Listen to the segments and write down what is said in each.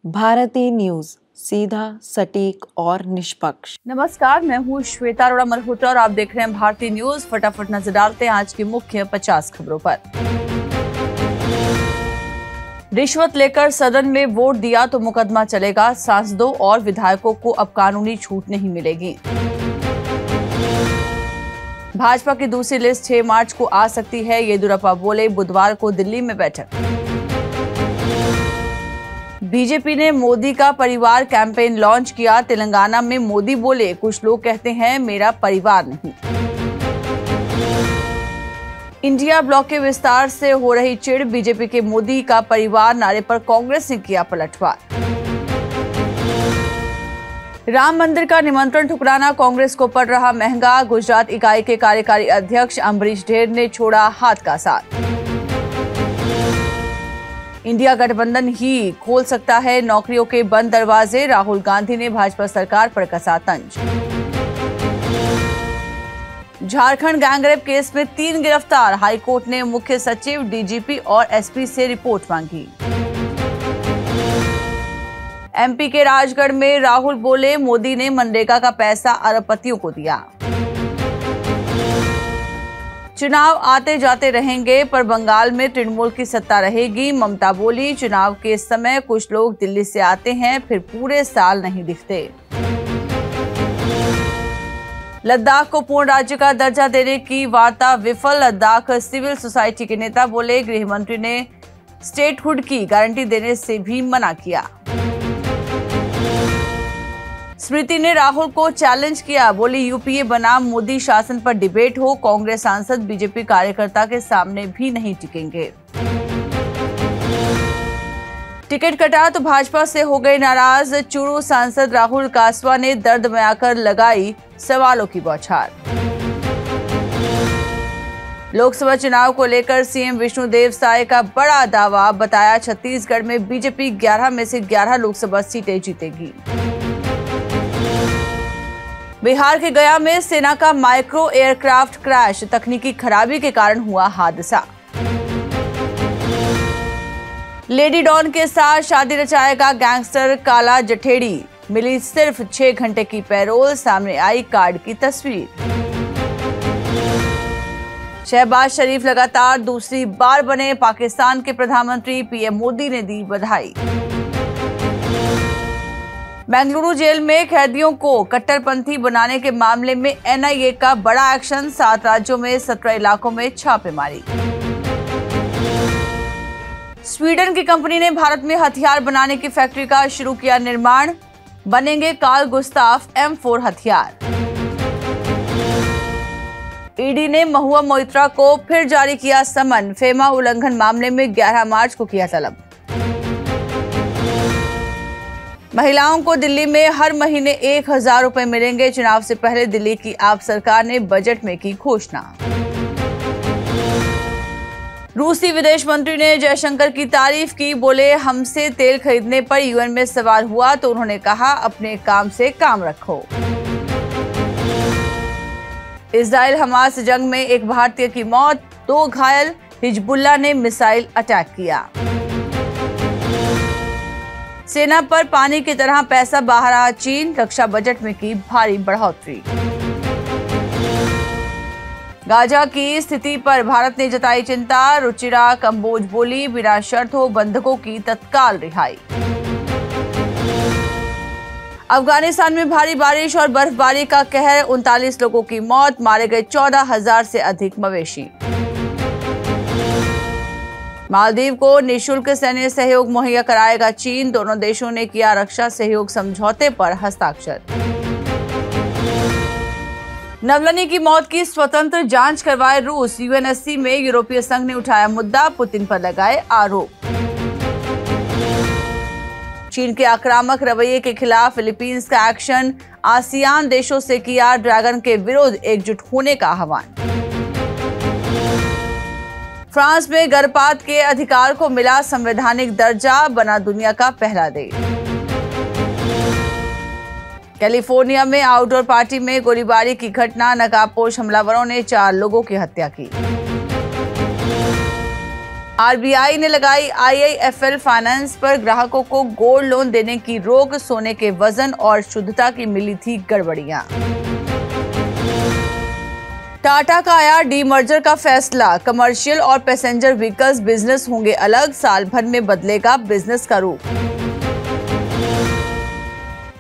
भारतीय न्यूज, सीधा, सटीक और निष्पक्ष। नमस्कार, मैं हूँ श्वेता अरोड़ा मल्होत्रा और आप देख रहे हैं भारतीय न्यूज। फटाफट नजर डालते हैं आज की मुख्य 50 खबरों पर। रिश्वत लेकर सदन में वोट दिया तो मुकदमा चलेगा, सांसदों और विधायकों को अब कानूनी छूट नहीं मिलेगी। भाजपा की दूसरी लिस्ट 6 मार्च को आ सकती है, येदियुरप्पा बोले। बुधवार को दिल्ली में बैठक। बीजेपी ने मोदी का परिवार कैंपेन लॉन्च किया। तेलंगाना में मोदी बोले, कुछ लोग कहते हैं मेरा परिवार नहीं। इंडिया ब्लॉक के विस्तार से हो रही चिढ़, बीजेपी के मोदी का परिवार नारे पर कांग्रेस ने किया पलटवार। राम मंदिर का निमंत्रण ठुकराना कांग्रेस को पड़ रहा महंगा। गुजरात इकाई के कार्यकारी अध्यक्ष अम्बरीश ढेर ने छोड़ा हाथ का साथ। इंडिया गठबंधन ही खोल सकता है नौकरियों के बंद दरवाजे, राहुल गांधी ने भाजपा सरकार पर कसा तंज। झारखंड गैंगरेप केस में 3 गिरफ्तार, हाईकोर्ट ने मुख्य सचिव, डीजीपी और एसपी से रिपोर्ट मांगी। एमपी के राजगढ़ में राहुल बोले, मोदी ने मनरेगा का पैसा अरबपतियों को दिया। चुनाव आते जाते रहेंगे पर बंगाल में तृणमूल की सत्ता रहेगी, ममता बोली। चुनाव के समय कुछ लोग दिल्ली से आते हैं फिर पूरे साल नहीं दिखते। लद्दाख को पूर्ण राज्य का दर्जा देने की वार्ता विफल, लद्दाख सिविल सोसाइटी के नेता बोले। गृह मंत्री ने स्टेटहुड की गारंटी देने से भी मना किया। स्मृति ने राहुल को चैलेंज किया, बोली यूपीए बनाम मोदी शासन पर डिबेट हो। कांग्रेस सांसद बीजेपी कार्यकर्ता के सामने भी नहीं टिकेंगे। टिकट कटा तो भाजपा से हो गए नाराज, चूरू सांसद राहुल कासवा ने दर्द में आकर लगाई सवालों की बौछार। लोकसभा चुनाव को लेकर सीएम विष्णुदेव साय का बड़ा दावा, बताया छत्तीसगढ़ में बीजेपी 11 में से 11 लोकसभा सीटें जीतेगी। बिहार के गया में सेना का माइक्रो एयरक्राफ्ट क्रैश, तकनीकी खराबी के कारण हुआ हादसा। लेडी डॉन के साथ शादी रचाएगा गैंगस्टर काला जठेड़ी, मिली सिर्फ 6 घंटे की पैरोल, सामने आई कार्ड की तस्वीर। शहबाज शरीफ लगातार दूसरी बार बने पाकिस्तान के प्रधानमंत्री, पीएम मोदी ने दी बधाई। बेंगलुरु जेल में कैदियों को कट्टरपंथी बनाने के मामले में एनआईए का बड़ा एक्शन, 7 राज्यों में 17 इलाकों में छापेमारी। स्वीडन की कंपनी ने भारत में हथियार बनाने की फैक्ट्री का शुरू किया निर्माण, बनेंगे कार्ल गुस्ताफ M4 हथियार। ईडी ने महुआ मोइत्रा को फिर जारी किया समन, फेमा उल्लंघन मामले में 11 मार्च को किया तलब। महिलाओं को दिल्ली में हर महीने 1000 रुपए मिलेंगे, चुनाव से पहले दिल्ली की आप सरकार ने बजट में की घोषणा। रूसी विदेश मंत्री ने जयशंकर की तारीफ की, बोले हमसे तेल खरीदने पर यूएन में सवाल हुआ तो उन्होंने कहा अपने काम से काम रखो। इजराइल हमास जंग में एक भारतीय की मौत, 2 घायल, हिजबुल्लाह ने मिसाइल अटैक किया। सेना पर पानी की तरह पैसा बहा रहा चीन, रक्षा बजट में की भारी बढ़ोतरी। गाजा की स्थिति पर भारत ने जताई चिंता, रुचिरा कंबोज बोली बिना शर्त हो बंधकों की तत्काल रिहाई। अफगानिस्तान में भारी बारिश और बर्फबारी का कहर, 39 लोगों की मौत, मारे गए 14,000 से अधिक मवेशी। मालदीव को निःशुल्क सैन्य सहयोग मुहैया कराएगा चीन, दोनों देशों ने किया रक्षा सहयोग समझौते पर हस्ताक्षर। नवलनी की मौत की स्वतंत्र जांच करवाए रूस, यूएनएससी में यूरोपीय संघ ने उठाया मुद्दा, पुतिन पर लगाए आरोप। चीन के आक्रामक रवैये के खिलाफ फिलीपींस का एक्शन, आसियान देशों से किया ड्रैगन के विरुद्ध एकजुट होने का आह्वान। फ्रांस में गर्भपात के अधिकार को मिला संवैधानिक दर्जा, बना दुनिया का पहला देश। कैलिफोर्निया में आउटडोर पार्टी में गोलीबारी की घटना, नकाबपोश हमलावरों ने 4 लोगों की हत्या की। आरबीआई ने लगाई आईआईएफएल फाइनेंस पर ग्राहकों को गोल्ड लोन देने की रोक, सोने के वजन और शुद्धता की मिली थी गड़बड़ियां। टाटा का आया डीमर्जर का फैसला, कमर्शियल और पैसेंजर व्हीकल्स बिजनेस होंगे अलग, साल भर में बदलेगा बिजनेस का रूप।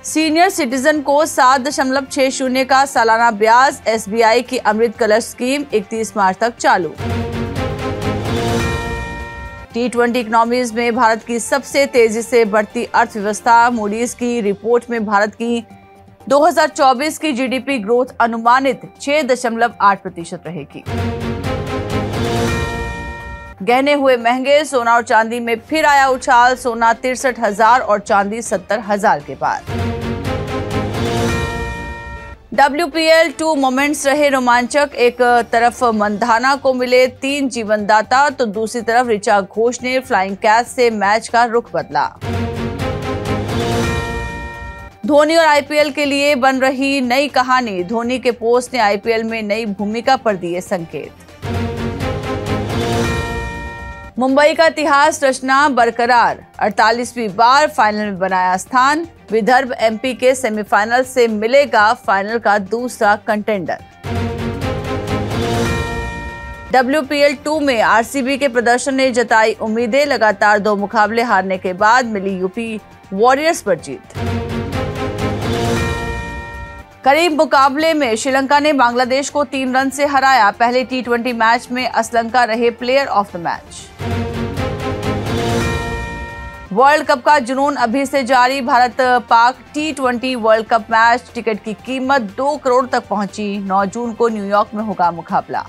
सीनियर सिटीजन को 7.60 का सालाना ब्याज, एसबीआई की अमृत कलश स्कीम 31 मार्च तक चालू। T20 इकोनॉमीज में भारत की सबसे तेजी से बढ़ती अर्थव्यवस्था, मूडीज की रिपोर्ट में भारत की 2024 की जीडीपी ग्रोथ अनुमानित 6.8% रहेगी। गहने हुए महंगे, सोना और चांदी में फिर आया उछाल, सोना 63,000 और चांदी 70,000 के पार। WPL 2 मोमेंट्स रहे रोमांचक, एक तरफ मंधाना को मिले 3 जीवनदाता तो दूसरी तरफ ऋचा घोष ने फ्लाइंग कैच से मैच का रुख बदला। धोनी और आईपीएल के लिए बन रही नई कहानी, धोनी के पोस्ट ने आईपीएल में नई भूमिका पर दिए संकेत। मुंबई का इतिहास रचना बरकरार, 48वीं बार फाइनल में बनाया स्थान, विदर्भ एमपी के सेमीफाइनल से मिलेगा फाइनल का दूसरा कंटेंडर। WPL 2 में आरसीबी के प्रदर्शन ने जताई उम्मीदें, लगातार 2 मुकाबले हारने के बाद मिली यूपी वॉरियर्स पर जीत। करीब मुकाबले में श्रीलंका ने बांग्लादेश को 3 रन से हराया, पहले T20 मैच में असलंका रहे player of the match. World cup का जुनून अभी से जारी, Bharat Pak T20 world cup match, ticket की कीमत 2 करोड़ तक पहुंची, 9 जून को न्यूयॉर्क में होगा मुकाबला।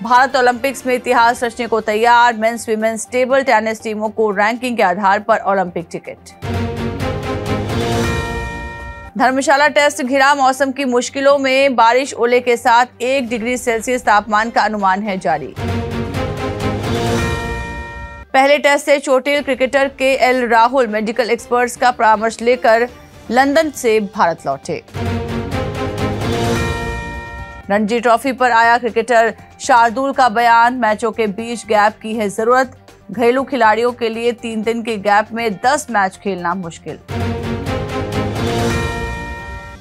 भारत ओलंपिक्स में इतिहास रचने को तैयार, मेंस विमेंस टेबल टेनिस टीमों को रैंकिंग के आधार पर ओलंपिक टिकट। धर्मशाला टेस्ट घिरा, मौसम की मुश्किलों में बारिश, ओले के साथ 1 डिग्री सेल्सियस तापमान का अनुमान है जारी। पहले टेस्ट से चोटिल cricketer KL Rahul medical experts का परामर्श लेकर लंदन से भारत लौटे। रणजी ट्रॉफी पर आया क्रिकेटर शार्दुल का बयान, मैचों के बीच गैप की है जरूरत, घरेलू खिलाड़ियों के लिए 3 दिन के गैप में 10 मैच खेलना मुश्किल।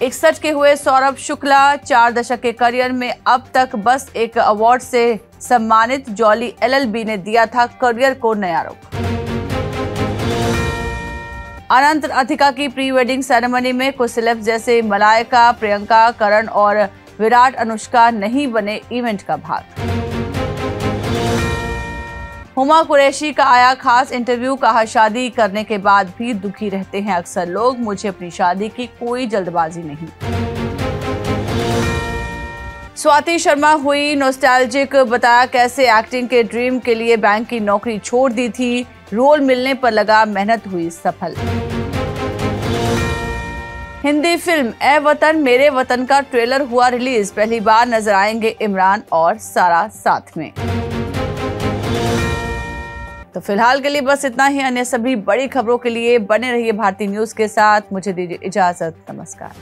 61 के हुए सौरभ शुक्ला, 4 दशक के करियर में अब तक बस एक अवार्ड से सम्मानित, जॉली एलएलबी ने दिया था करियर को नया रुख। अनंत अधिका की प्री वेडिंग सेरेमनी में कुछ सेलेब्स जैसे मलाइका, प्रियंका, करण और विराट अनुष्का नहीं बने इवेंट का भाग। हुमा कुरैशी का आया खास इंटरव्यू, कहा शादी करने के बाद भी दुखी रहते हैं अक्सर लोग, मुझे अपनी शादी की कोई जल्दबाजी नहीं। स्वाति शर्मा हुई नॉस्टैल्जिक, बताया कैसे एक्टिंग के ड्रीम के लिए बैंक की नौकरी छोड़ दी थी, रोल मिलने पर लगा मेहनत हुई सफल। हिंदी फिल्म ए वतन मेरे वतन का ट्रेलर हुआ रिलीज, पहली बार नजर आएंगे इमरान और सारा साथ में। तो फिलहाल के लिए बस इतना ही, अन्य सभी बड़ी खबरों के लिए बने रहिए भारती न्यूज के साथ। मुझे दीजिए इजाजत, नमस्कार।